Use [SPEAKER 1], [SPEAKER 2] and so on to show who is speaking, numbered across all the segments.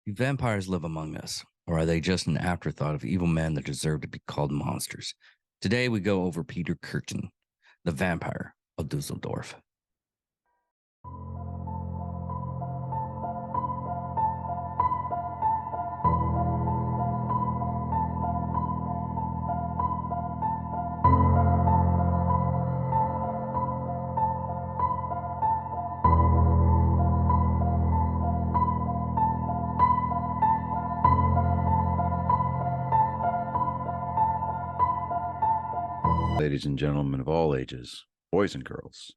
[SPEAKER 1] Do vampires live among us, or are they just an afterthought of evil men that deserve to be called monsters? Today we go over Peter Kurten, the vampire of Dusseldorf.
[SPEAKER 2] Ladies and gentlemen of all ages, boys and girls,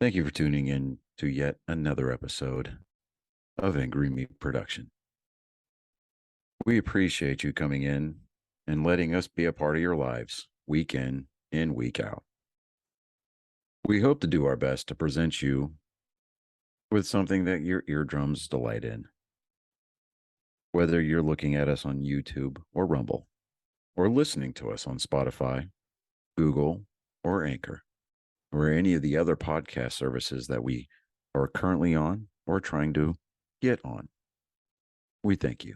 [SPEAKER 2] thank you for tuning in to yet another episode of Angry Meat Production. We appreciate you coming in and letting us be a part of your lives week in and week out. We hope to do our best to present you with something that your eardrums delight in. Whether you're looking at us on YouTube or Rumble, or listening to us on Spotify, Google, or Anchor, or any of the other podcast services that we are currently on or trying to get on. We thank you.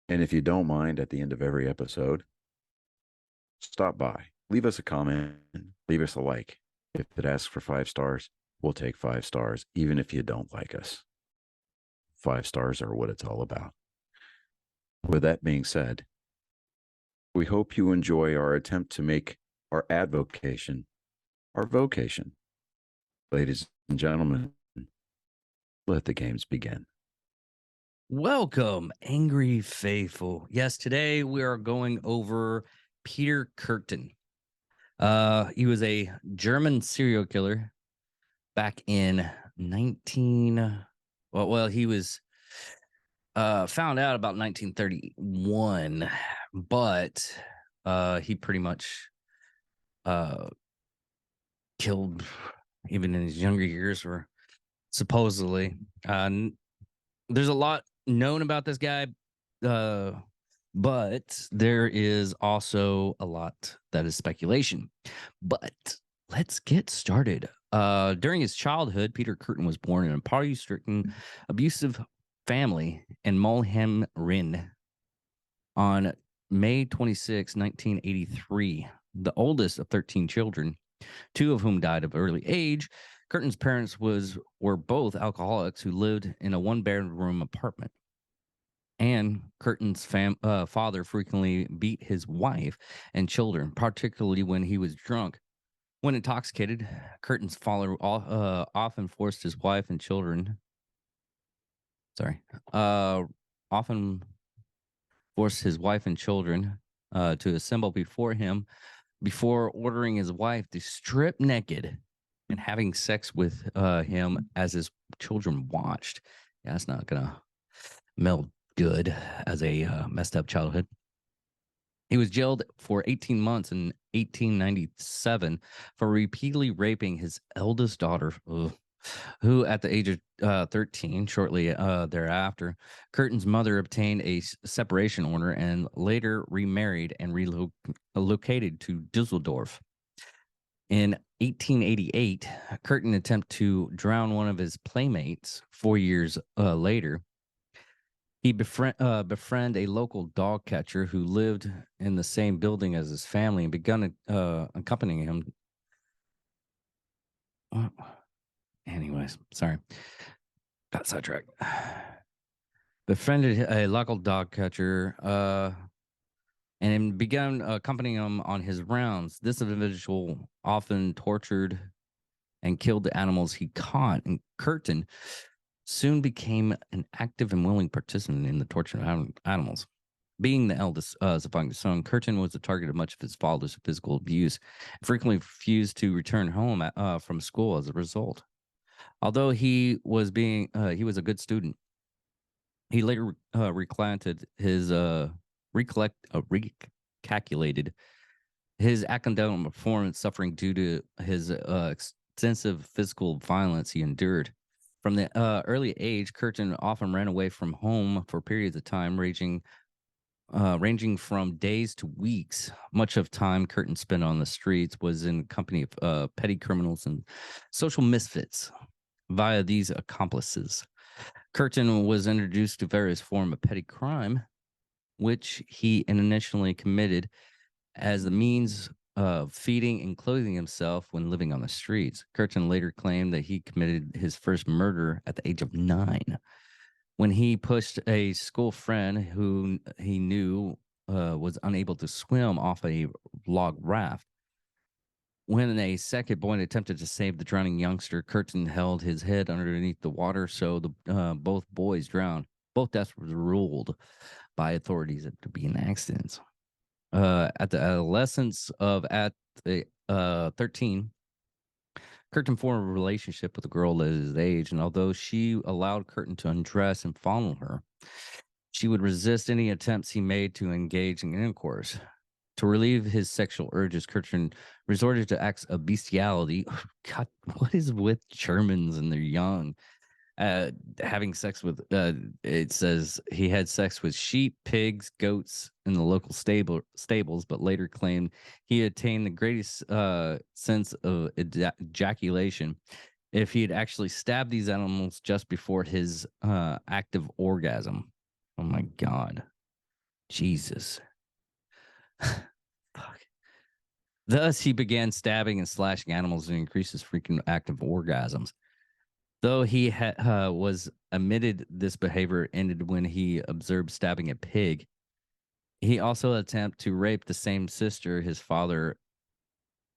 [SPEAKER 2] And if you don't mind, at the end of every episode, stop by, leave us a comment, leave us a like. If it asks for 5 stars, we'll take 5 stars, even if you don't like us. 5 stars are what it's all about. With that being said, we hope you enjoy our attempt to make our advocation our vocation. Ladies and gentlemen, let the games begin.
[SPEAKER 1] Welcome, Angry Faithful. Yes, today we are going over Peter Kurten. He was a German serial killer back in he was found out about 1931, but he pretty much killed even in his younger years, or supposedly. There's a lot known about this guy, but there is also a lot that is speculation. But let's get started. During his childhood, Peter Kurten was born in a poverty-stricken, abusive family in Mulheim, Rhin on May 26, 1983, the oldest of 13 children, 2 of whom died of early age. Kurten's parents were both alcoholics who lived in a 1-bedroom apartment. And Kurten's father frequently beat his wife and children, particularly when he was drunk. When intoxicated, Kurten's father often forced his wife and children. Often forced his wife and children to assemble before him, before ordering his wife to strip naked and having sex with him as his children watched. Yeah, that's not gonna meld good as a messed up childhood. He was jailed for 18 months in 1897 for repeatedly raping his eldest daughter, who at the age of 13, shortly thereafter, Kurten's mother obtained a separation order and later remarried and relocated to Dusseldorf. In 1888, Kurten attempted to drown one of his playmates. 4 years later, he befriended a local dog catcher who lived in the same building as his family and began accompanying him. Anyways, sorry. Got sidetracked. Befriended a local dog catcher and began accompanying him on his rounds. This individual often tortured and killed the animals he caught, and Kurten soon became an active and willing participant in the torture of animals. Being the eldest surviving son, Kurten was the target of much of his father's physical abuse and frequently refused to return home from school as a result. Although he was a good student, he later recalculated his academic performance, suffering due to his extensive physical violence he endured. From the early age, Kurten often ran away from home for periods of time, ranging from days to weeks. Much of time Kurten spent on the streets was in company of petty criminals and social misfits. Via these accomplices, Kurten was introduced to various forms of petty crime, which he initially committed as the means of feeding and clothing himself when living on the streets. Kurten later claimed that he committed his first murder at the age of 9 when he pushed a school friend who he knew was unable to swim off a log raft. When a second boy attempted to save the drowning youngster, Curtin held his head underneath the water, so both boys drowned. Both deaths were ruled by authorities to be an accident. At the adolescence of at the 13, Curtin formed a relationship with a girl at his age, and although she allowed Curtin to undress and fondle her, she would resist any attempts he made to engage in intercourse. To relieve his sexual urges, Kurten resorted to acts of bestiality. God, what is with Germans and they're young? Having sex with, it says he had sex with sheep, pigs, goats in the local stables, but later claimed he attained the greatest sense of ejaculation if he had actually stabbed these animals just before his active orgasm. Oh my God. Jesus. Fuck. Thus, he began stabbing and slashing animals and increased his freaking active orgasms. Though he was admitted this behavior ended when he observed stabbing a pig, he also attempted to rape the same sister his father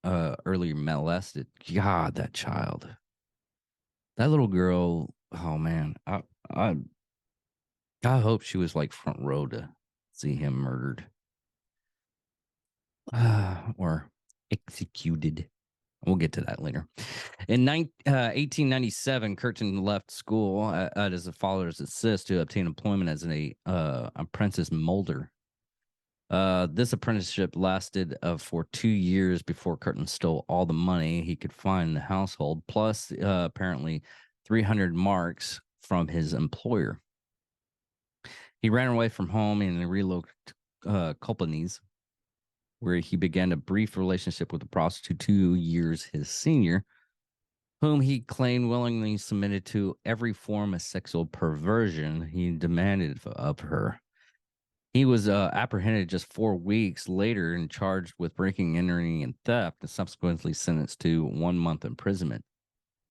[SPEAKER 1] earlier molested. God, that child, that little girl. Oh man, I I hope she was like front row to see him murdered or executed. We'll get to that later. In 1897, Curtin left school at his father's assist to obtain employment as an apprentice molder. This apprenticeship lasted for 2 years before Curtin stole all the money he could find in the household, plus apparently 300 marks from his employer. He ran away from home and relocated to Kolpanies, where he began a brief relationship with a prostitute 2 years his senior, whom he claimed willingly submitted to every form of sexual perversion he demanded of her. He was apprehended just 4 weeks later and charged with breaking, entering, and theft, and subsequently sentenced to 1 month imprisonment.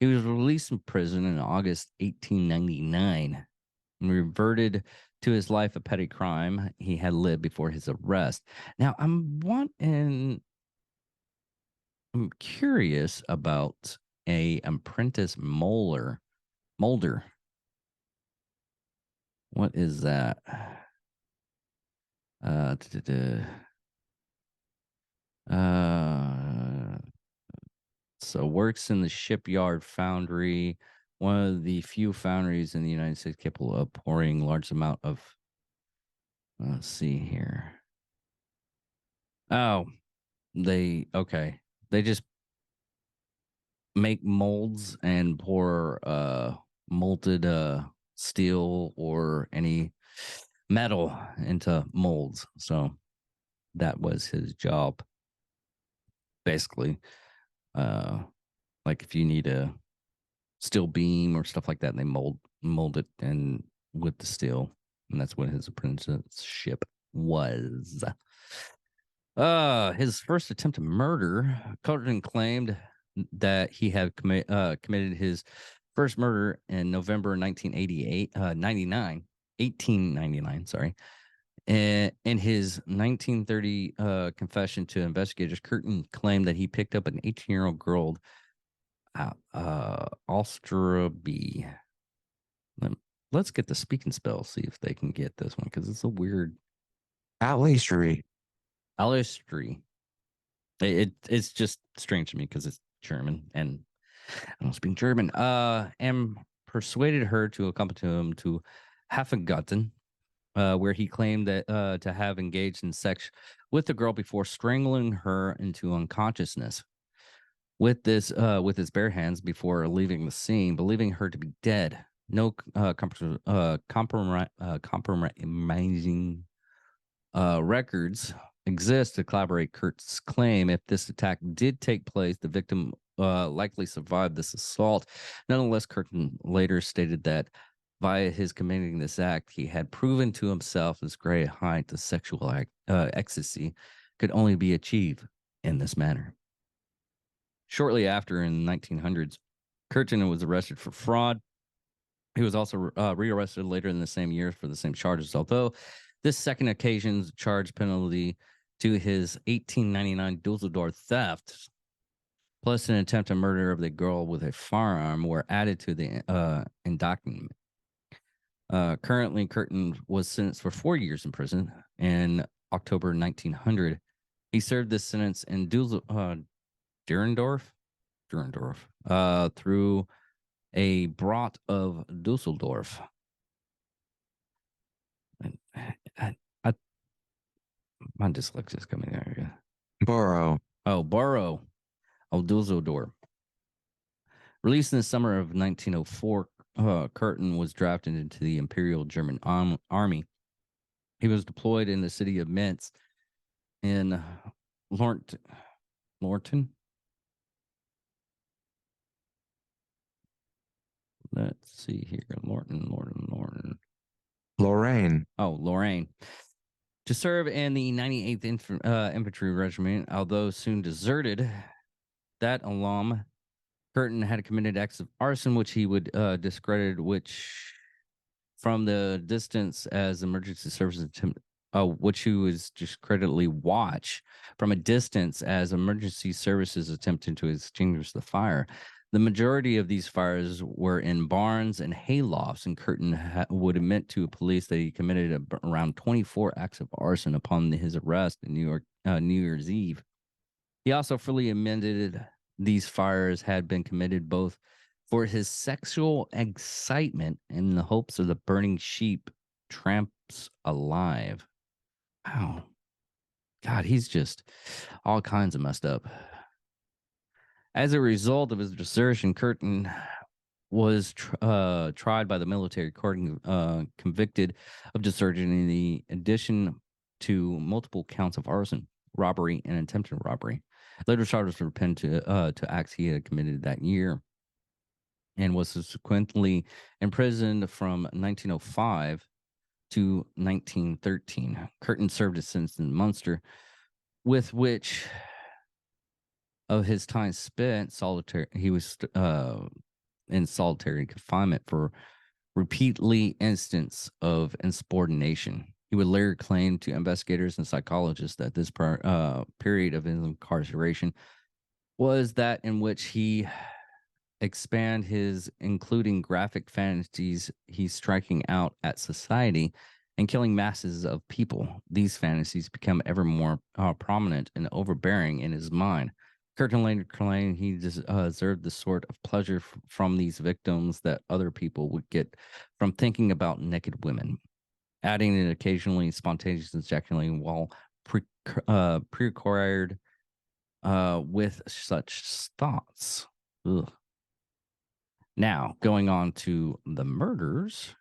[SPEAKER 1] He was released from prison in August 1899 and reverted to his life of petty crime he had lived before his arrest. Now, I'm curious about a apprentice molder. What is that? Uh, uh, so works in the shipyard foundry, one of the few foundries in the United States capable of pouring large amount of. Let's see here. Oh, okay. They just make molds and pour molted steel or any metal into molds. So that was his job, basically. Like if you need a steel beam or stuff like that, and they mold it and with the steel, and that's what his apprenticeship was. His first attempt to murder, Cullerton claimed that he had committed his first murder in November 1988, 1899, sorry. In his 1930 confession to investigators, Curtin claimed that he picked up an 18-year-old girl, Ostraby. Let's get the speaking spell, see if they can get this one, because it's a weird.
[SPEAKER 2] Alistry.
[SPEAKER 1] It's just strange to me because it's German and I don't speak German. And persuaded her to accompany him to Hafengarten, where he claimed that to have engaged in sex with the girl before strangling her into unconsciousness. With his bare hands before leaving the scene, believing her to be dead. No compromising records exist to corroborate Kurt's claim. If this attack did take place, the victim likely survived this assault. Nonetheless, Curtin later stated that Via his committing this act, he had proven to himself his great height the sexual ecstasy could only be achieved in this manner. Shortly after, in the 1900s, Kurten was arrested for fraud. He was also rearrested later in the same year for the same charges, although this second occasion's charge penalty to his 1899 Dusseldorf theft, plus an attempt to murder of the girl with a firearm, were added to the indictment. Currently, Kurten was sentenced for 4 years in prison. In October 1900, he served this sentence in Durendorf, through a brought of Dusseldorf. I, my dyslexia is coming there.
[SPEAKER 3] Borough.
[SPEAKER 1] Oh, Borough of Dusseldorf. Released in the summer of 1904, Kurten was drafted into the Imperial German Army. He was deployed in the city of Metz in Lorton. Let's see here. Lorton.
[SPEAKER 3] Lorraine.
[SPEAKER 1] Oh, Lorraine. To serve in the 98th Infantry Regiment, although soon deserted, that alum, Kurten had committed acts of arson, which he would discredit, which from the distance as emergency services attempt, which he was discreditedly watch from a distance as emergency services attempted to extinguish the fire. The majority of these fires were in barns and haylofts, and Kurten would admit to police that he committed around 24 acts of arson upon his arrest in New Year's Eve. He also fully admitted these fires had been committed both for his sexual excitement and in the hopes of the burning sheep tramps alive. Wow. God, he's just all kinds of messed up. As a result of his desertion, Kurten was tried by the military court and convicted of desertion in the addition to multiple counts of arson, robbery, and attempted robbery. Later charges were pinned to acts he had committed that year, and was subsequently imprisoned from 1905 to 1913. Kurten served his sentence in Munster, with which of his time spent solitary, he was in solitary confinement for repeatedly instance of insubordination. He would later claim to investigators and psychologists that this period of his incarceration was that in which he expand his including graphic fantasies he's striking out at society and killing masses of people. These fantasies become ever more prominent and overbearing in his mind. Kurten later claimed he deserved the sort of pleasure from these victims that other people would get from thinking about naked women, adding an occasionally spontaneous ejaculating while pre-acquired with such thoughts. Ugh. Now, going on to the murders.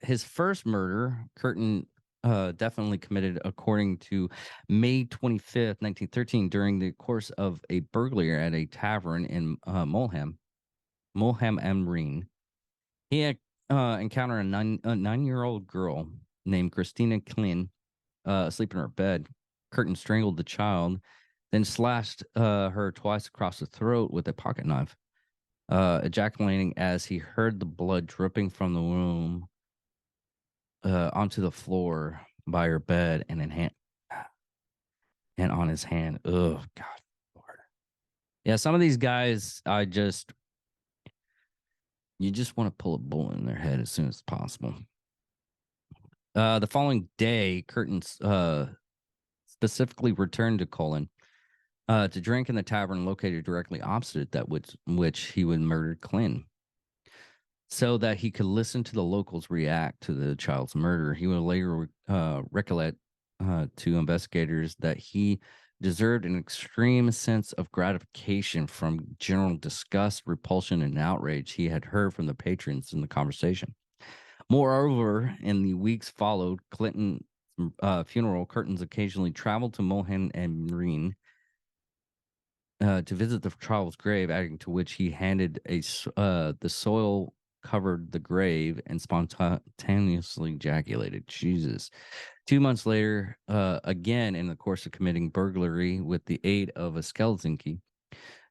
[SPEAKER 1] His first murder, Kurten definitely committed according to May 25th, 1913, during the course of a burglary at a tavern in Mulham am Rhein. He had encountered a nine-year-old girl named Christina Klin asleep in her bed. Kurten strangled the child, then slashed her twice across the throat with a pocket knife, ejaculating as he heard the blood dripping from the womb onto the floor by her bed and on his hand. Oh God, Lord. Yeah, some of these guys, you just want to pull a bullet in their head as soon as possible. The following day, Kurten specifically returned to Colin to drink in the tavern located directly opposite that which he would murdered Clint. So that he could listen to the locals react to the child's murder. He would later recollect to investigators that he deserved an extreme sense of gratification from general disgust, repulsion, and outrage he had heard from the patrons in the conversation. Moreover, in the weeks followed Clinton's funeral, Kurten's occasionally traveled to Mulham and Rhein to visit the child's grave, adding to which he handed the soil covered the grave and spontaneously ejaculated. Jesus. 2 months later, again in the course of committing burglary with the aid of a skeleton key,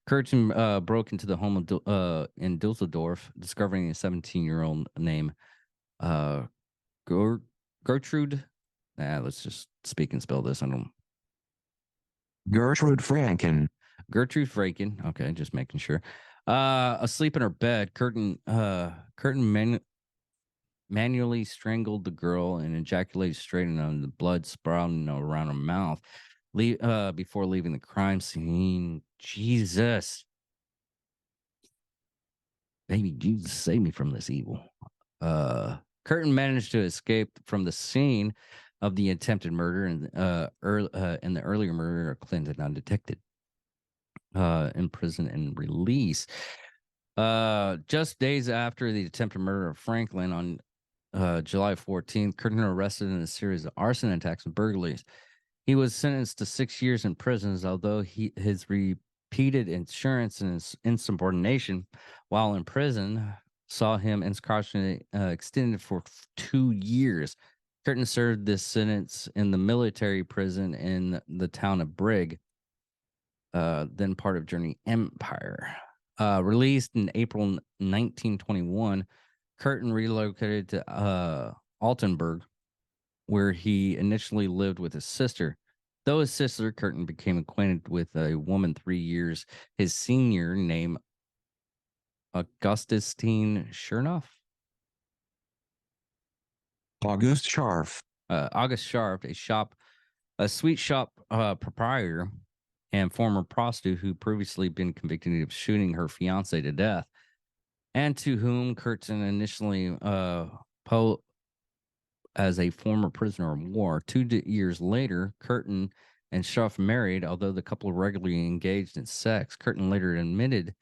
[SPEAKER 1] Kurten broke into the home of in Dusseldorf, discovering a 17-year-old named uh, Gertrude. Let's just speak and spell this. I don't.
[SPEAKER 3] Gertrude Franken.
[SPEAKER 1] Gertrude Franken. Okay, just making sure. Asleep in her bed, Curtin manually strangled the girl and ejaculated straight into the blood sprouting around her mouth. Before leaving the crime scene. Jesus. Baby Jesus, save me from this evil. Curtin managed to escape from the scene of the attempted murder and the earlier murder of Clinton undetected. In prison and release. Just days after the attempted murder of Franklin on July 14th, Curtin arrested in a series of arson attacks and burglaries. He was sentenced to 6 years in prison, although his repeated insurance and his insubordination while in prison saw him incarcerated extended for 2 years. Curtin served this sentence in the military prison in the town of Brigg, then part of Journey Empire. Released in April 1921, Curtin relocated to Altenburg, where he initially lived with his sister. Though his sister, Curtin, became acquainted with a woman 3 years his senior named Augustine Chernoff.
[SPEAKER 3] August Scharf.
[SPEAKER 1] August Sharp, a sweet shop proprietor and former prostitute who previously been convicted of shooting her fiance to death, and to whom Kurten initially posed as a former prisoner of war. 2 years later, Kurten and Schaff married, although the couple regularly engaged in sex. Kurten later admitted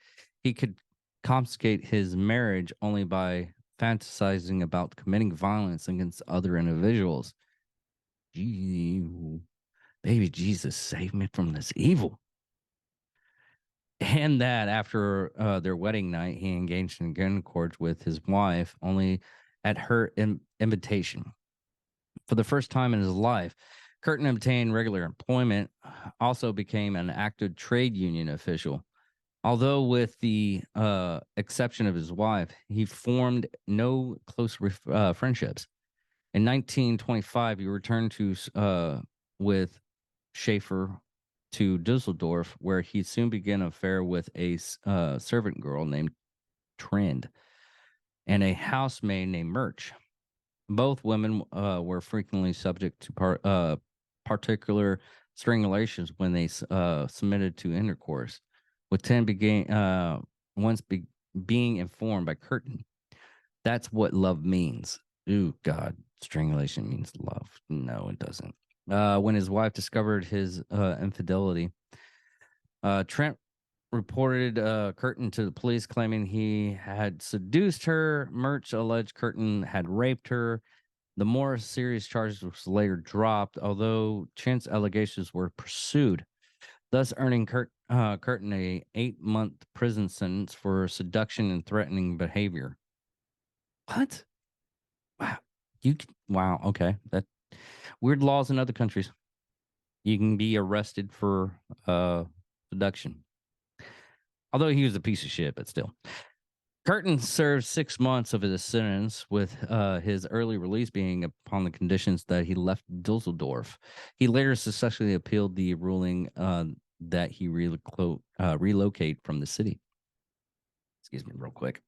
[SPEAKER 1] he could confiscate his marriage only by fantasizing about committing violence against other individuals. Gee, baby Jesus, save me from this evil. And that after their wedding night, he engaged in intercourse with his wife only at her invitation. For the first time in his life, Curtin obtained regular employment, also became an active trade union official. Although with the exception of his wife, he formed no close friendships. In 1925, he returned to with Schaefer to Dusseldorf, where he soon began an affair with a servant girl named Trend and a housemaid named Murch. Both women were frequently subject to particular strangulations when they submitted to intercourse, with Trend being informed by Curtin. That's what love means. Ooh, God, strangulation means love. No, it doesn't. When his wife discovered his infidelity, Trent reported Curtin to the police, claiming he had seduced her. Murch alleged Curtin had raped her. The more serious charges was later dropped, although Trent's allegations were pursued, thus earning Curtin a 8-month prison sentence for seduction and threatening behavior. What? Wow. Wow. Okay. That weird laws in other countries. You can be arrested for seduction. Although he was a piece of shit, but still. Curtin served 6 months of his sentence, with his early release being upon the conditions that he left Dusseldorf. He later successfully appealed the ruling that he relocate from the city. Excuse me, real quick.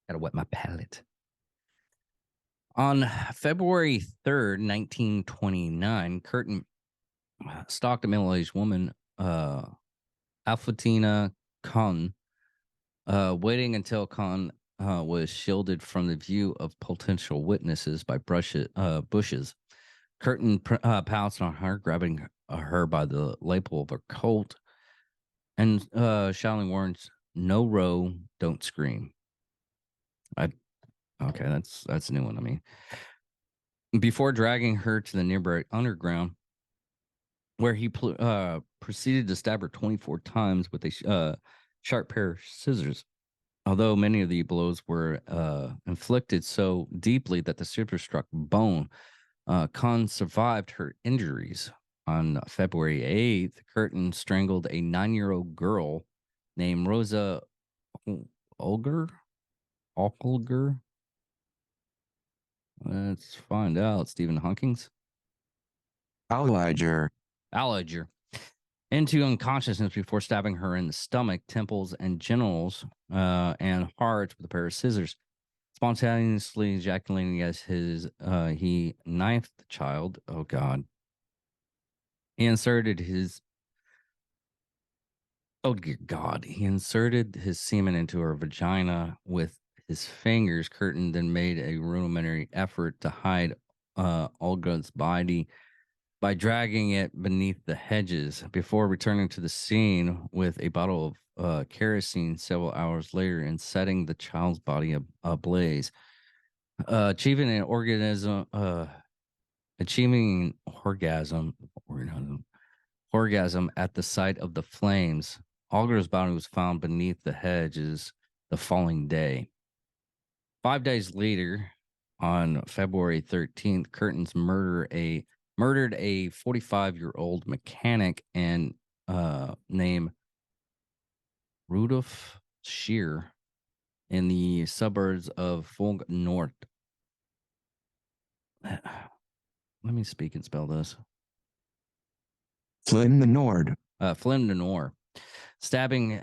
[SPEAKER 1] Gotta wet my palate. On February 3rd, 1929, Curtin stalked a middle-aged woman, Alfatina Kahn, waiting until Kahn was shielded from the view of potential witnesses by bushes. Curtin pounced on her, grabbing her by the lapel of her coat and shouting words, "No row, don't scream." Okay, that's a new one. I mean, before dragging her to the nearby underground, where he proceeded to stab her 24 times with a sharp pair of scissors. Although many of the blows were inflicted so deeply that the super struck bone, Khan survived her injuries. On February 8th, Kurten strangled a 9-year-old girl named Rosa Olger. Olger? Let's find out. Stephen Hawking's.
[SPEAKER 3] Alliger,
[SPEAKER 1] Alliger. Into unconsciousness before stabbing her in the stomach, temples, and genitals and heart with a pair of scissors. Spontaneously ejaculating as he knifed the child. Oh God. He inserted his Oh dear God. He inserted his semen into her vagina with his fingers. Curtin then made a rudimentary effort to hide Olga's body by dragging it beneath the hedges before returning to the scene with a bottle of kerosene several hours later and setting the child's body ablaze. Achieving an orgasm at the sight of the flames. Olga's body was found beneath the hedges the following day. 5 days later, on February 13th, Curtin's murdered a 45-year-old mechanic and named Rudolf Scheer in the suburbs of Fulg North. Let me speak and spell this.
[SPEAKER 3] Flynn the Nord,
[SPEAKER 1] Flynn Denor, stabbing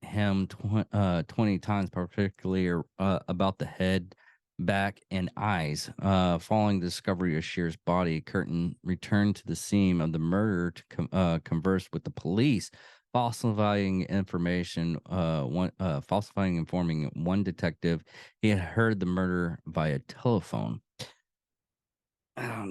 [SPEAKER 1] him 20 times, particularly about the head, back, and eyes. Following the discovery of Shear's body, Curtin returned to the scene of the murder to converse with the police, falsifying information. Informing one detective he had heard the murder via telephone.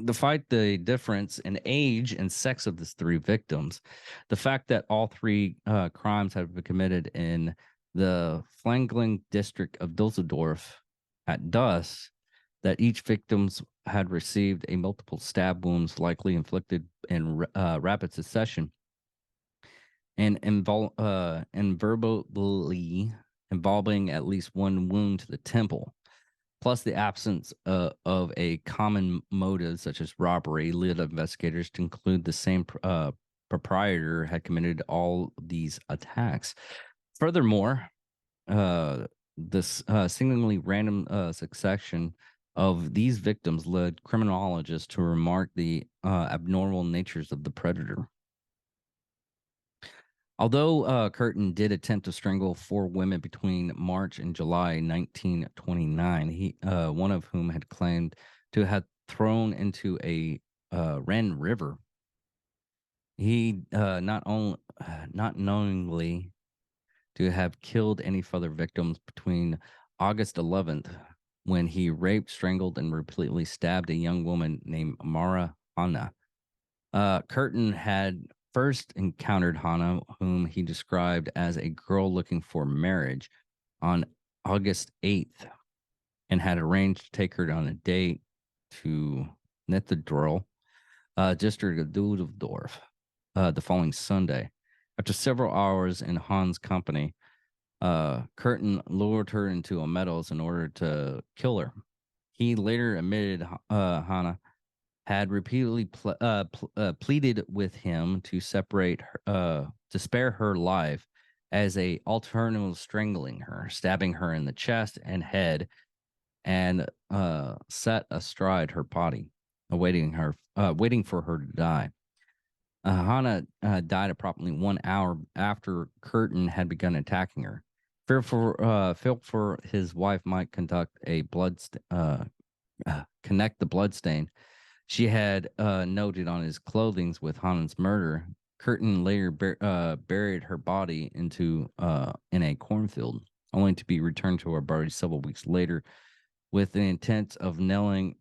[SPEAKER 1] Despite the difference in age and sex of the three victims, the fact that all three crimes had been committed in the Flangling district of Dusseldorf at dusk, that each victims had received a multiple stab wounds likely inflicted in rapid succession and invariably involving at least one wound to the temple, plus the absence of a common motive such as robbery, led investigators to conclude the same proprietor had committed all these attacks. Furthermore, this seemingly random succession of these victims led criminologists to remark the abnormal natures of the predator. Although Curtin did attempt to strangle 4 women between March and July 1929, one of whom had claimed to have thrown into a Ren River. He not knowingly to have killed any further victims between August 11th, when he raped, strangled, and repeatedly stabbed a young woman named Mara Hanna. Curtin had first encountered Hannah, whom he described as a girl looking for marriage, on August 8th, and had arranged to take her on a date to Netterdorf, district of Dusseldorf, the following Sunday. After several hours in Hans' company, Curtin lured her into a meadows in order to kill her. He later admitted Hannah had repeatedly pleaded with him to to spare her life as a alternative strangling her, stabbing her in the chest and head, and set astride her body, waiting for her to die. Hannah died approximately 1 hour after Curtin had begun attacking her. Fearful for his wife might connect the blood stain she had noted on his clothing with Hannah's murder. Curtin later buried her body in a cornfield, only to be returned to her body several weeks later, with the intent of nailing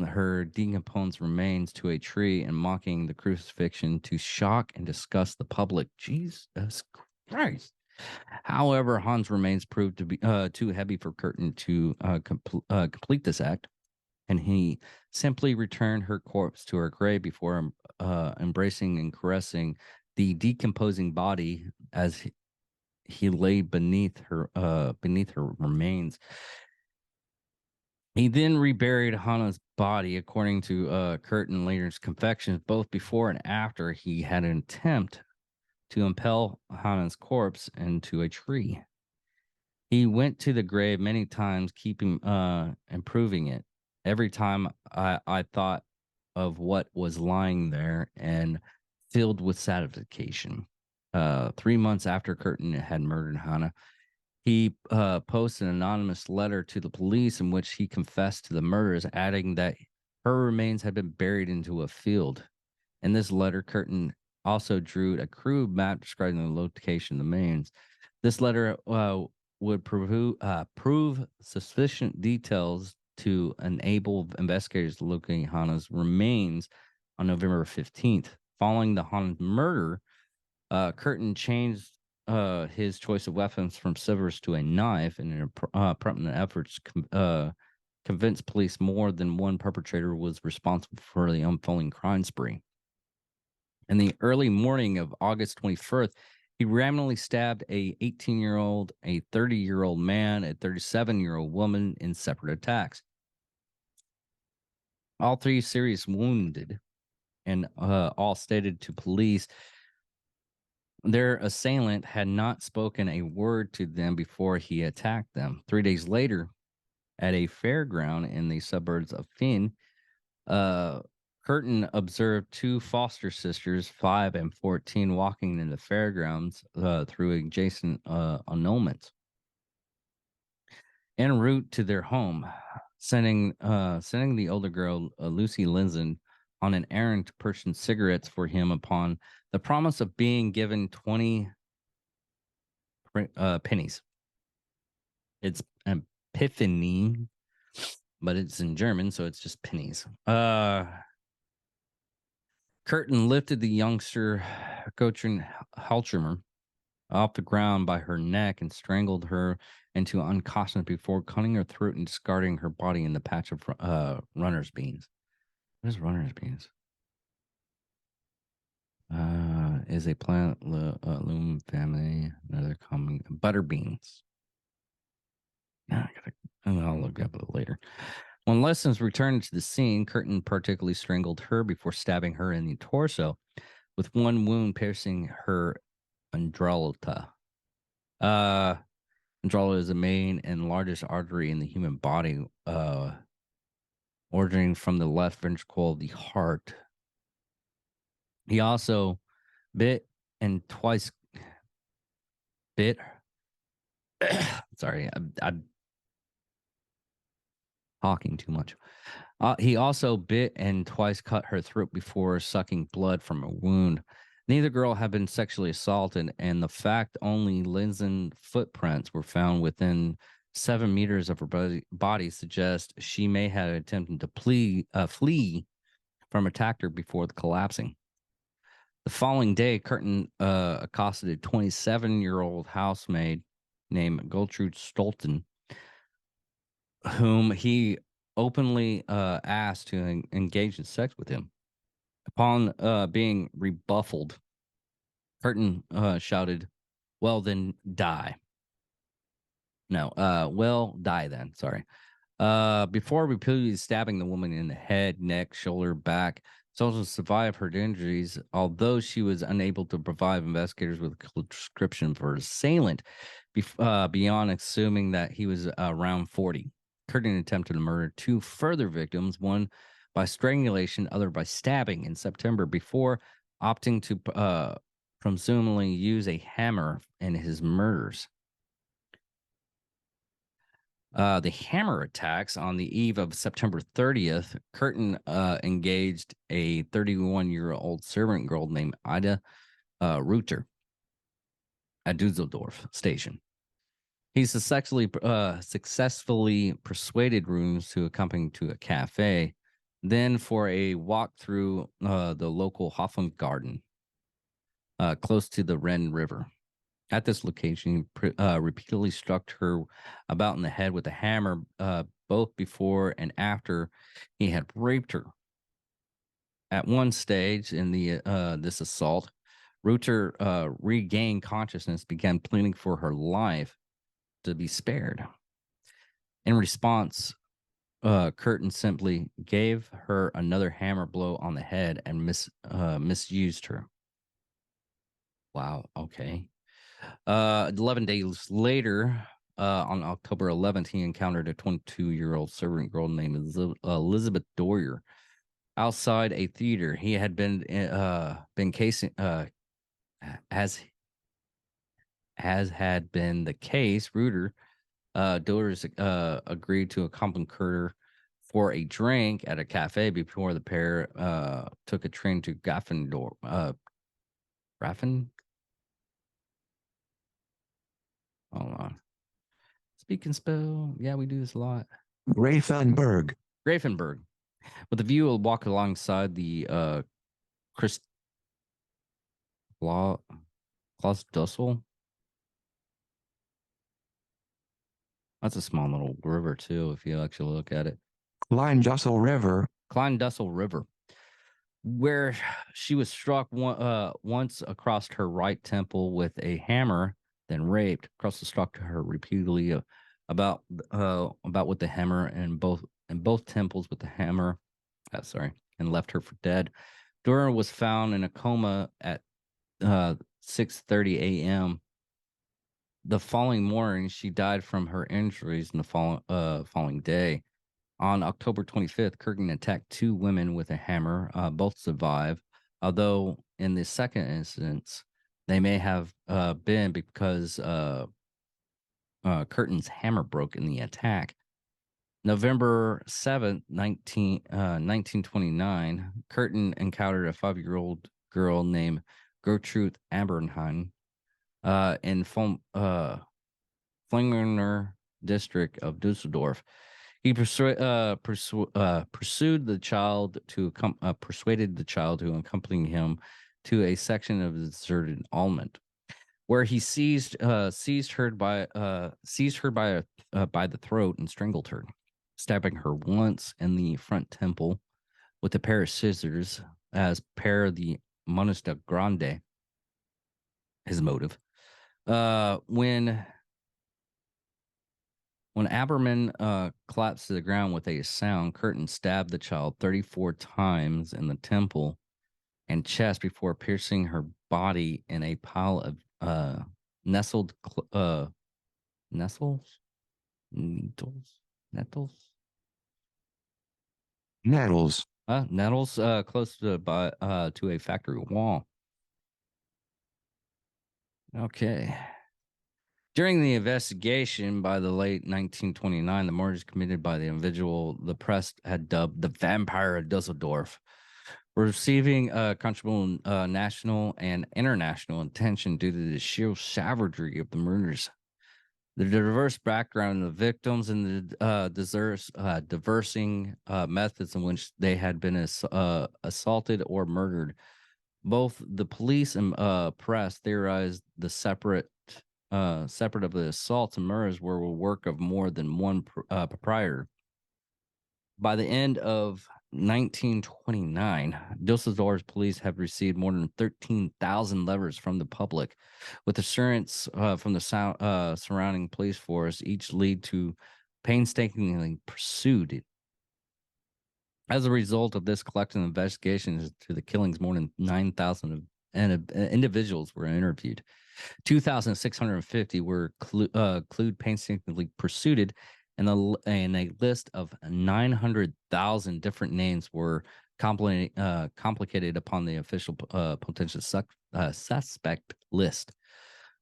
[SPEAKER 1] her decomposed remains to a tree and mocking the crucifixion to shock and disgust the public. Jesus Christ. However, Hans' remains proved to be too heavy for Curtin to complete this act. and he simply returned her corpse to her grave before embracing and caressing the decomposing body as he lay beneath her remains. He then reburied Hannah's body, according to Kurten later's confessions, both before and after he had an attempt to impel Hannah's corpse into a tree. He went to the grave many times, keeping improving it. Every time I thought of what was lying there and filled with satisfaction. 3 months after Curtin had murdered Hannah, he posted an anonymous letter to the police in which he confessed to the murders, adding that her remains had been buried into a field. In this letter, Curtin also drew a crude map describing the location of the remains. This letter would prove sufficient details to enable investigators to locate Hannah's remains on November 15th. Following the Hannah murder, Curtin changed his choice of weapons from scissors to a knife in an pregnant efforts to convince police more than one perpetrator was responsible for the unfolding crime spree. In the early morning of August 21st, he randomly stabbed a 18-year-old, a 30-year-old man, a 37-year-old woman in separate attacks. All three serious wounded, and all stated to police their assailant had not spoken a word to them before he attacked them. 3 days later, at a fairground in the suburbs of Finn, Curtin observed two foster sisters, 5 and 14, walking in the fairgrounds through adjacent annulments en route to their home, sending the older girl, Lucy Linson, on an errand to purchase cigarettes for him upon the promise of being given 20 pennies. It's epiphany, but it's in German, so it's just pennies. Curtin lifted the youngster, Gertrude Haltrumer, off the ground by her neck and strangled her into unconsciousness before cutting her throat and discarding her body in the patch of runner's beans. What is runner's beans? Is a plant loom family. Another common butter beans. I'll look up it later. When Lessons returned to the scene, Curtin particularly strangled her before stabbing her in the torso, with one wound piercing her androlata. Androlata is the main and largest artery in the human body, originating from the left ventricle of the heart. He also bit and twice bit. Sorry, I'm talking too much. He also bit and twice cut her throat before sucking blood from a wound. Neither girl had been sexually assaulted, and the fact only Linson footprints were found within 7 meters of her body suggests she may have attempted to flee from attacker before the collapsing. The following day, Curtin accosted a 27-year-old housemaid named Gertrude Stolten, whom he openly asked to engage in sex with him. Upon being rebuffed, Curtin shouted, "Well, then die." No, well, die then. Sorry. Before repeatedly stabbing the woman in the head, neck, shoulder, back, Soldier survived her injuries, although she was unable to provide investigators with a description for her assailant beyond assuming that he was around 40. Curtin attempted to murder two further victims, one by strangulation, other by stabbing in September, before opting to presumably use a hammer in his murders. The hammer attacks on the eve of September 30th, Curtin engaged a 31-year-old servant girl named Ida Reuter at Dusseldorf station. He successfully persuaded Rooms to accompany to a cafe, then for a walk through the local Hofgarten, close to the Ren River. At this location, he repeatedly struck her about in the head with a hammer both before and after he had raped her. At one stage in the this assault, Reuter regained consciousness, began pleading for her life to be spared. In response, Kurten simply gave her another hammer blow on the head and misused her. Wow. Okay. 11 days later, on October 11th, he encountered a 22-year-old servant girl named Elizabeth Doyer outside a theater. He had been casing as had been the case. Reuter Doers agreed to accompany Kurter for a drink at a cafe before the pair took a train to Graffendorf. Graffen? Hold on. Speak and spell. Yeah, we do this a lot.
[SPEAKER 3] Grafenberg.
[SPEAKER 1] Grafenberg. With the view, will walk alongside the Chris Klaus Dussel. That's a small little river too, if you actually look at it.
[SPEAKER 3] Klein-Dussel River.
[SPEAKER 1] Klein-Dussel River, where she was struck once across her right temple with a hammer, then raped. Cross struck her repeatedly about with the hammer and both temples with the hammer. And left her for dead. Dora was found in a coma at 6:30 a.m. The following morning, she died from her injuries in the following day. On October 25th, Kurten attacked two women with a hammer. Both survived, although in the second instance, they may have been because Kurten's hammer broke in the attack. November 7th, 1929, Kurten encountered a 5-year-old girl named Gertrude Abernheim in Flingerner district of Dusseldorf. He persuaded the child to accompany him to a section of the deserted almond, where he seized her by the throat and strangled her, stabbing her once in the front temple with a pair of scissors as per the Manus de Grande. His motive. When Aberman collapsed to the ground with a sound, Kurten stabbed the child 34 times in the temple and chest before piercing her body in a pile of nettles, close to a factory wall. Okay. During the investigation by the late 1929, the murders committed by the individual the press had dubbed the Vampire of Dusseldorf, receiving considerable national and international attention due to the sheer savagery of the murders. The diverse background of the victims and the diversing methods in which they had been assaulted or murdered. Both the police and press theorized the separate of the assaults and murders were a work of more than one proprietor. By the end of 1929, Dusseldorf's police have received more than 13,000 letters from the public, with assurance from the surrounding police force, each lead to painstakingly pursued. As a result of this collective investigation into the killings, more than 9,000 individuals were interviewed. 2,650 were clued painstakingly pursued, and a list of 900,000 different names were complicated upon the official potential suspect list.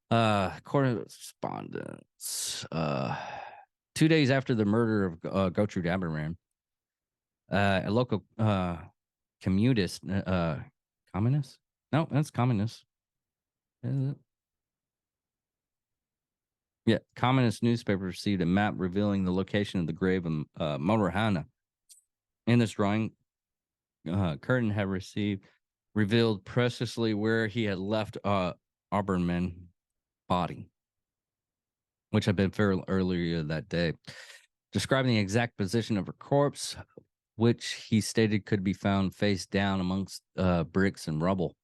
[SPEAKER 1] Correspondence. 2 days after the murder of Gertrude Aberman, a local communist, communist? No, that's communist. Is it? Yeah, communist newspaper received a map revealing the location of the grave of Motorhana. In this drawing, Kurten had revealed preciously where he had left Aberman's body, which had been found earlier that day. describing the exact position of her corpse, which he stated could be found face down amongst bricks and rubble.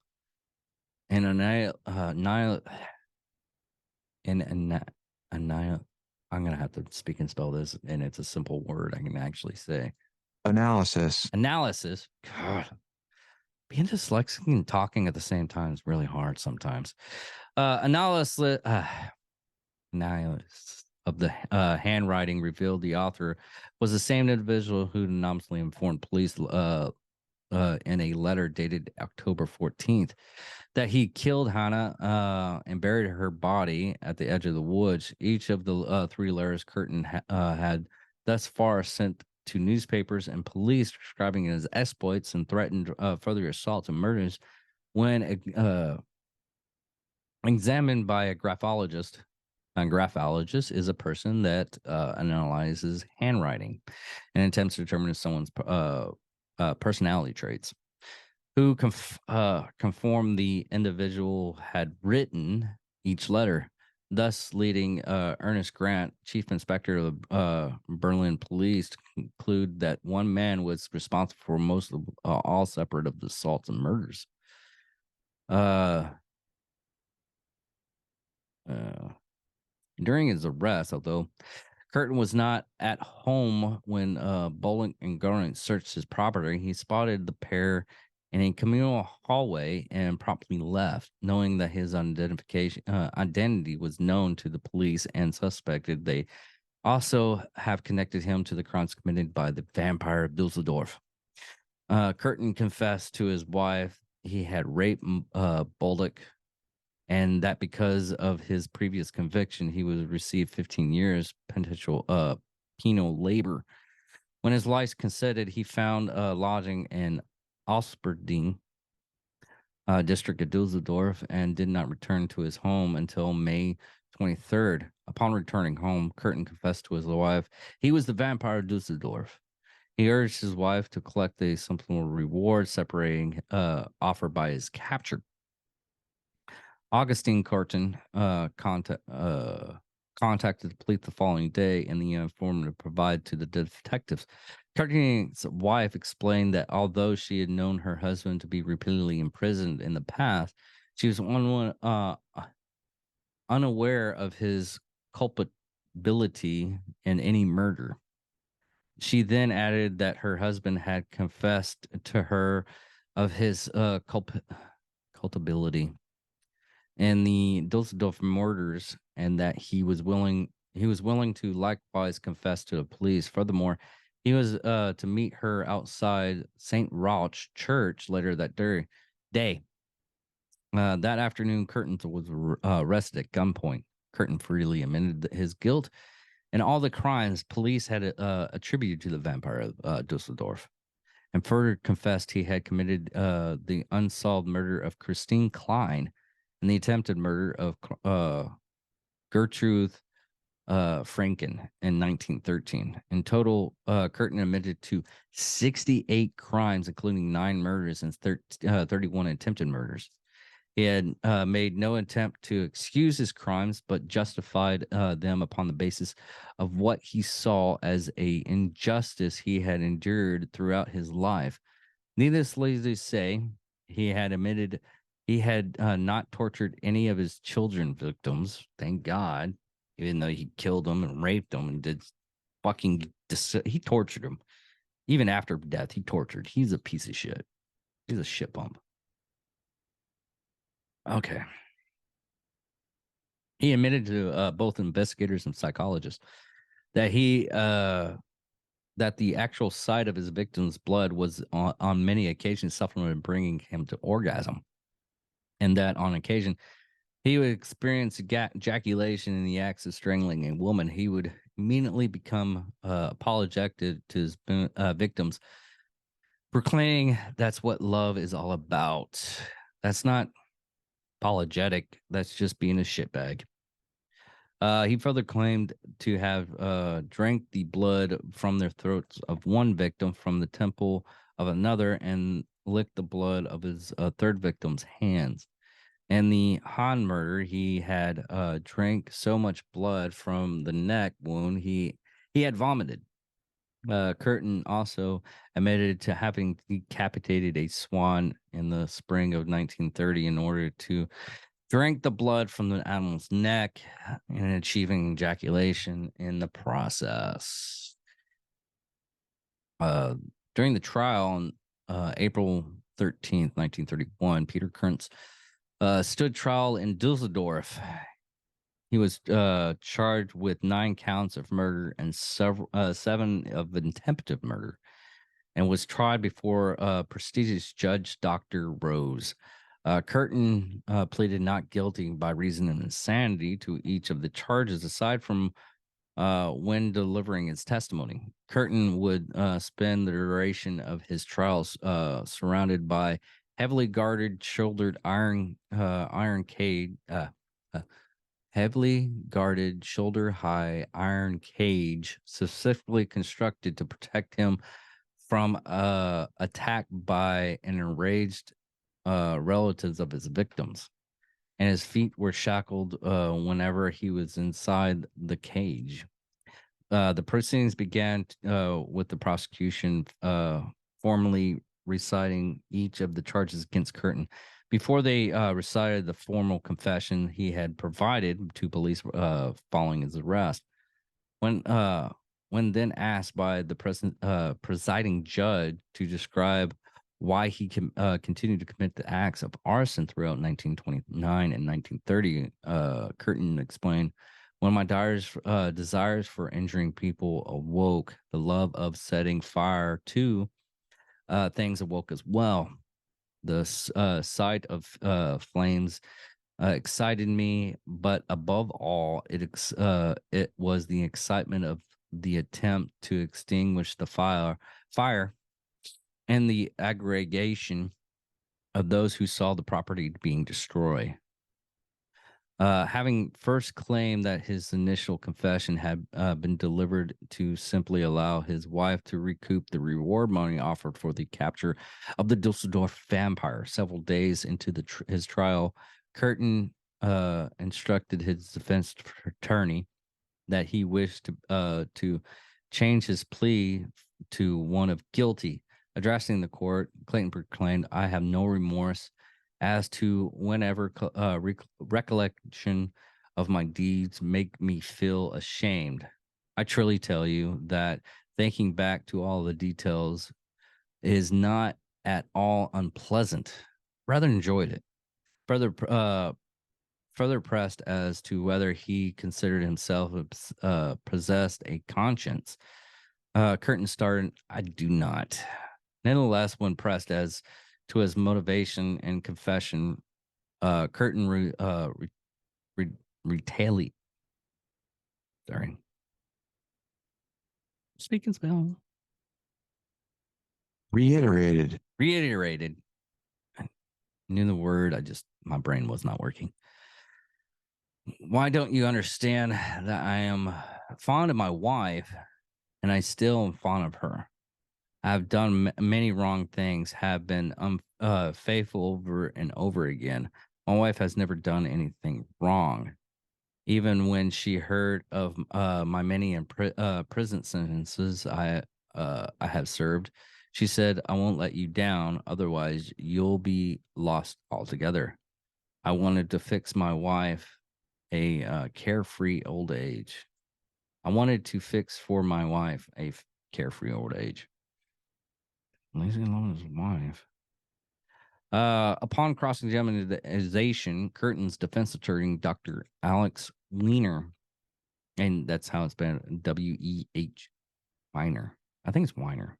[SPEAKER 1] And I'm gonna have to speak and spell this, and it's a simple word I can actually say.
[SPEAKER 3] Analysis.
[SPEAKER 1] Analysis. God, being dyslexic and talking at the same time is really hard sometimes. Analysis of the handwriting revealed the author was the same individual who anonymously informed police in a letter dated October 14th that he killed Hannah and buried her body at the edge of the woods. Each of the three letters Kurten had thus far sent to newspapers and police describing it as exploits and threatened further assaults and murders when examined by a graphologist. A graphologist is a person that analyzes handwriting and attempts to determine if someone's personality traits. Who conform the individual had written each letter, thus leading Ernest Grant, chief inspector of the Berlin police, to conclude that one man was responsible for most of all separate of the assaults and murders. During his arrest, although Kurten was not at home when Bolling and Garland searched his property, he spotted the pair in a communal hallway and promptly left, knowing that his identity was known to the police and suspected they also have connected him to the crimes committed by the vampire of Dusseldorf. Kurten confessed to his wife he had raped Bolduc, and that because of his previous conviction, he would receive 15 years potential penal labor. When his wife consented, he found lodging in Ausperding, district of Dusseldorf, and did not return to his home until May 23rd. Upon returning home, Kurten confessed to his wife he was the vampire of Dusseldorf. He urged his wife to collect a simple reward separating offered by his capture. Augustine Kurten contacted the police the following day, and the informant provided to the detectives. Kurten's wife explained that although she had known her husband to be repeatedly imprisoned in the past, she was unaware of his culpability in any murder. She then added that her husband had confessed to her of his culpability in the Dusseldorf murders, and that he was willing to likewise confess to the police. Furthermore, he was to meet her outside St. Rauch Church later that day. That afternoon, Kurten was arrested at gunpoint. Kurten freely admitted his guilt and all the crimes police had attributed to the vampire of Dusseldorf, and further confessed he had committed the unsolved murder of Christine Klein and the attempted murder of Gertrude Franken in 1913. In total, Kurten admitted to 68 crimes, including 9 murders and 31 attempted murders. He had made no attempt to excuse his crimes, but justified them upon the basis of what he saw as a injustice he had endured throughout his life. Needlessly to say, he had admitted he had not tortured any of his children victims, thank God, even though he killed them and raped them and did he tortured them. Even after death, he tortured. He's a piece of shit. He's a shit bump. Okay. He admitted to both investigators and psychologists that that the actual sight of his victim's blood was on many occasions supplemented bringing him to orgasm, and that on occasion he would experience ejaculation in the acts of strangling a woman. He would immediately become apologetic to his victims, proclaiming that's what love is all about. That's not apologetic. That's just being a shitbag. He further claimed to have drank the blood from their throats of one victim from the temple of another and licked the blood of his third victim's hands. And the Han murder, he had drank so much blood from the neck wound, he he had vomited. Kurten also admitted to having decapitated a swan in the spring of 1930 in order to drink the blood from the animal's neck and achieving ejaculation in the process. During the trial on April 13th, 1931, Peter Kurtz stood trial in Dusseldorf. He was charged with 9 counts of murder and 7 of attempted murder, and was tried before prestigious judge Dr. Rose. Curtin pleaded not guilty by reason of insanity to each of the charges, aside from when delivering his testimony. Curtin would spend the duration of his trials surrounded by heavily guarded, shouldered iron cage. Heavily guarded, shoulder-high iron cage specifically constructed to protect him from attack by an enraged relatives of his victims. And his feet were shackled whenever he was inside the cage. The proceedings began with the prosecution formally reciting each of the charges against Curtin. Before they recited the formal confession he had provided to police following his arrest, when then asked by the presiding judge to describe why he continued to commit the acts of arson throughout 1929 and 1930, Curtin explained, "When my desires for injuring people awoke, the love of setting fire to things awoke as well. The sight of flames excited me, but above all, it was the excitement of the attempt to extinguish the fire, and the aggregation of those who saw the property being destroyed." Having first claimed that his initial confession had been delivered to simply allow his wife to recoup the reward money offered for the capture of the Dusseldorf vampire several days into his trial, Curtin instructed his defense attorney that he wished to change his plea to one of guilty. Addressing the court, Clayton proclaimed, "I have no remorse as to whenever recollection of my deeds make me feel ashamed. I truly tell you that thinking back to all the details is not at all unpleasant. Rather enjoyed it." Further, further pressed as to whether he considered himself possessed a conscience, Curtin started, "I do not." Nonetheless, when pressed as to his motivation and confession, Curtin retaliated. Sorry, speaking spell.
[SPEAKER 3] Reiterated.
[SPEAKER 1] I knew the word. My brain was not working. "Why don't you understand that I am fond of my wife, and I still am fond of her? I've done many wrong things, have been unfaithful over and over again. My wife has never done anything wrong. Even when she heard of my many prison sentences I have served, she said, 'I won't let you down, otherwise you'll be lost altogether.' I wanted to fix my wife a carefree old age. I wanted to fix for my wife a carefree old age." Lazy alone his wife. Upon cross-examination, Curtin's defense attorney, Dr. Alex Weiner, and that's how it's been, W-E-H, Weiner. I think it's Weiner,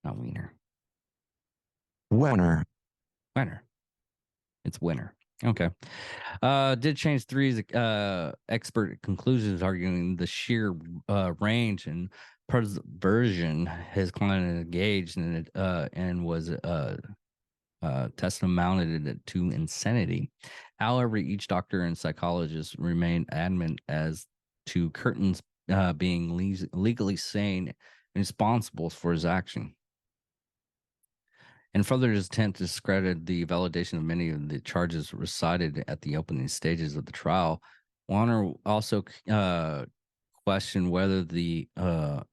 [SPEAKER 1] not Weiner.
[SPEAKER 3] Wenner.
[SPEAKER 1] Weiner. It's Winner. Okay. Did change three's expert conclusions, arguing the sheer range and perversion his client engaged in it, and was testamented to insanity. However, each doctor and psychologist remained adamant as to Curtin's being legally sane and responsible for his action. And further his attempt to discredit the validation of many of the charges recited at the opening stages of the trial, Warner also questioned whether the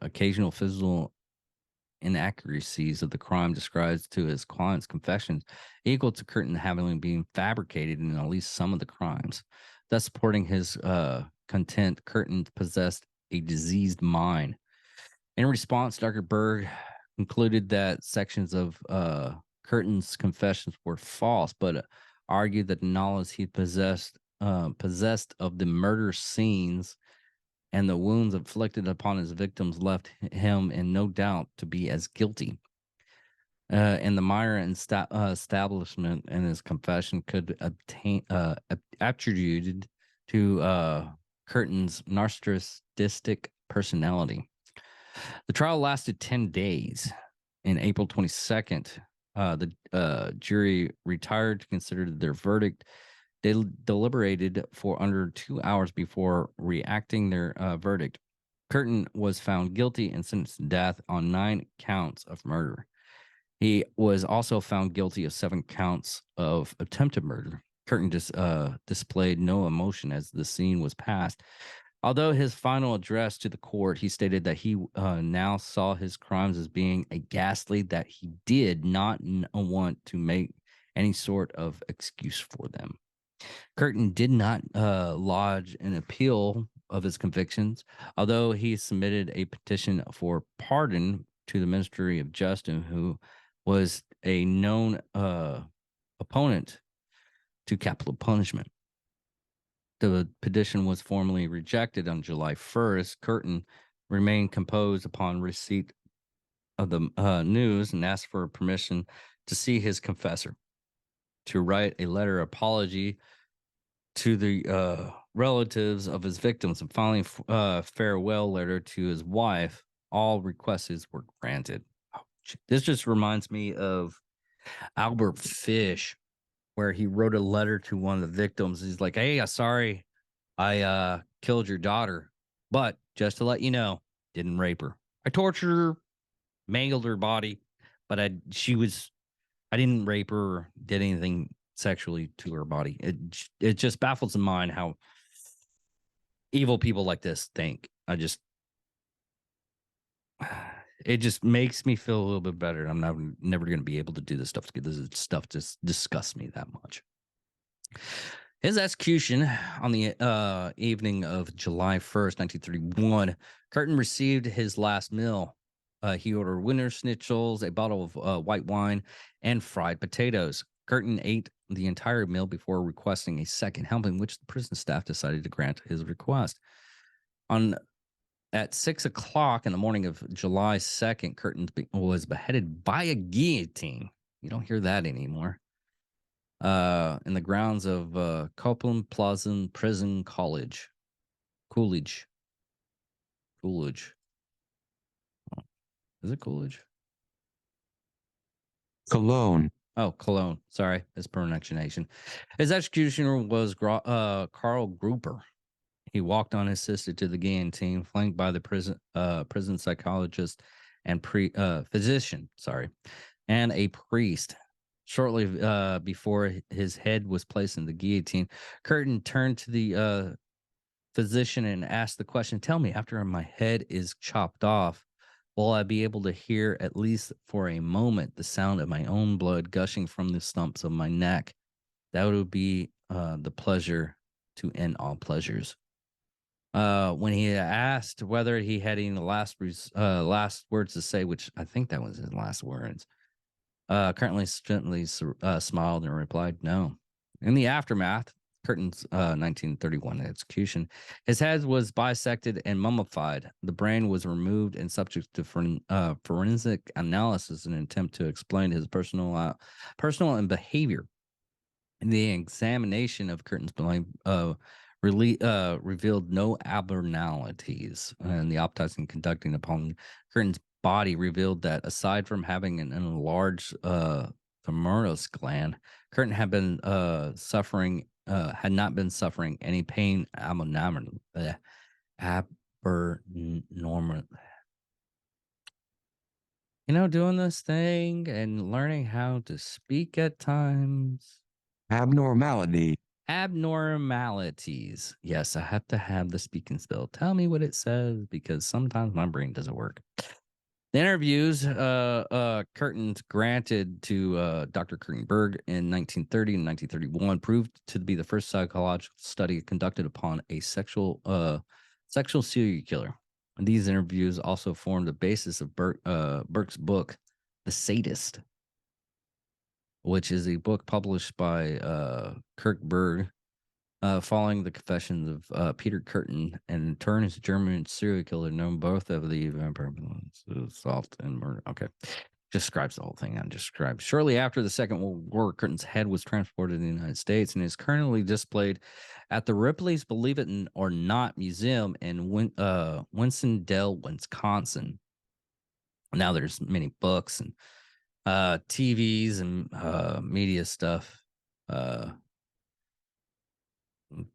[SPEAKER 1] occasional physical inaccuracies of the crime described to his client's confessions equal to Kurten having been fabricated in at least some of the crimes. Thus supporting his content, Kurten possessed a diseased mind. In response, Dr. Berg concluded that sections of Kurten's confessions were false, but argued that the knowledge he possessed of the murder scenes and the wounds inflicted upon his victims left him in no doubt to be as guilty. And the Meyer establishment in his confession could obtain attributed to Kurten's narcissistic personality. The trial lasted 10 days. In April 22nd, the jury retired to consider their verdict. They deliberated for under 2 hours before reacting their verdict. Kurten was found guilty and sentenced to death on 9 counts of murder. He was also found guilty of 7 counts of attempted murder. Kurten displayed no emotion as the scene was passed. Although his final address to the court, he stated that he now saw his crimes as being a ghastly, that he did not want to make any sort of excuse for them. Kurten did not lodge an appeal of his convictions, although he submitted a petition for pardon to the Ministry of Justice, who was a known opponent to capital punishment. The petition was formally rejected on July 1st. Kurten remained composed upon receipt of the news and asked for permission to see his confessor, to write a letter of apology to the relatives of his victims, and finally a farewell letter to his wife. All requests were granted. Oh, this just reminds me of Albert Fish, where he wrote a letter to one of the victims. He's like, "Hey, sorry I killed your daughter, but just to let you know, didn't rape her. I tortured her, mangled her body, but I didn't rape her or did anything sexually to her body." It just baffles the mind how evil people like this think. It just makes me feel a little bit better. I'm never going to be able to do this stuff. This stuff just disgusts me that much. His execution on the evening of July 1st, 1931, Kurten received his last meal. He ordered winter schnitzels, a bottle of white wine, and fried potatoes. Kurten ate the entire meal before requesting a second helping, which the prison staff decided to grant his request. At 6 o'clock in the morning of July 2nd, Kurten was beheaded by a guillotine. You don't hear that anymore. In the grounds of Copeland Plaza Prison Coolidge. Oh, is it Coolidge?
[SPEAKER 3] Cologne.
[SPEAKER 1] Oh, Cologne. Sorry, mispronunciation. His executioner was Carl Gruber. He walked unassisted to the guillotine, flanked by the prison psychologist and physician, and a priest. Shortly before his head was placed in the guillotine, Kurten turned to the physician and asked the question, "Tell me, after my head is chopped off, will I be able to hear, at least for a moment, the sound of my own blood gushing from the stumps of my neck? That would be the pleasure to end all pleasures." When he asked whether he had any last words to say, which I think that was his last words, Currently gently smiled and replied, "No." In the aftermath, Kurten's 1931 execution, his head was bisected and mummified. The brain was removed and subject to forensic analysis in an attempt to explain his personal and behavior. The examination of Kurten's revealed no abnormalities, and the autopsy conducting upon Kurten's body revealed that aside from having an enlarged femoris gland, Kurten had not been suffering any pain abnormal. Doing this thing and learning how to speak at times.
[SPEAKER 3] Abnormality.
[SPEAKER 1] abnormalities. Yes, I have to have the speaking skill. Tell me what it says because sometimes my brain doesn't work. The interviews Kurten's granted to Dr. Kurten Berg in 1930 and 1931 proved to be the first psychological study conducted upon a sexual serial killer. And these interviews also formed the basis of Berg's book, The Sadist, which is a book published by Kurt Berg following the confessions of Peter Kurten, and in turn, his German serial killer, known both of the vampire assault and murder. Okay. Describes the whole thing. I described. Shortly after the Second World War, Kurten's head was transported to the United States and is currently displayed at the Ripley's Believe It or Not Museum in Winston-Salem, Wisconsin. Now there's many books and TVs and media stuff.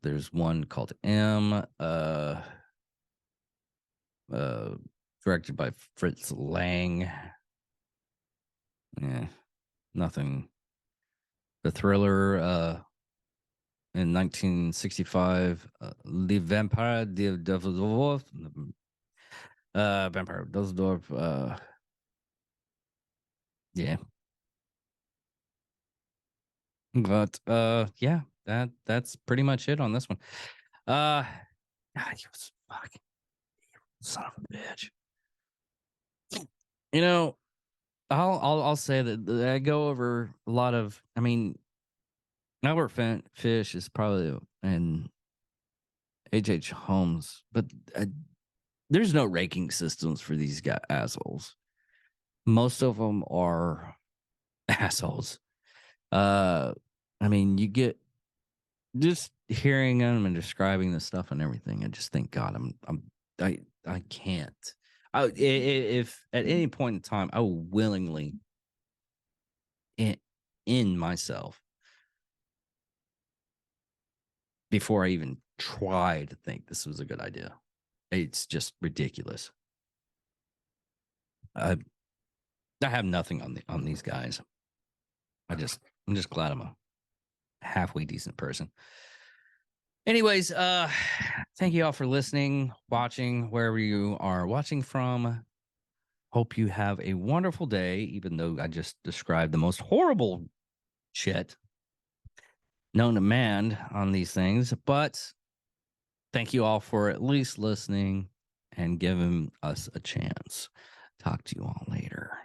[SPEAKER 1] There's one called M, directed by Fritz Lang. Yeah, nothing. The Thriller in 1965, Le Vampire de Dusseldorf. Vampire Dusseldorf. Yeah. But yeah, that's pretty much it on this one. God, he was fucking son of a bitch. You know, I'll say that I go over a lot of. I mean, Albert Fish is probably and H.H. Holmes, but there's no ranking systems for these guys assholes. Most of them are assholes. I mean, you get just hearing them and describing the stuff and everything. I just think, God, I can't. If at any point in time, I will willingly end myself before I even try to think this was a good idea. It's just ridiculous. I have nothing on these guys. I'm just glad I'm a halfway decent person. Anyways, thank you all for listening, watching, wherever you are watching from. Hope you have a wonderful day, even though I just described the most horrible shit known to man on these things. But thank you all for at least listening and giving us a chance. Talk to you all later.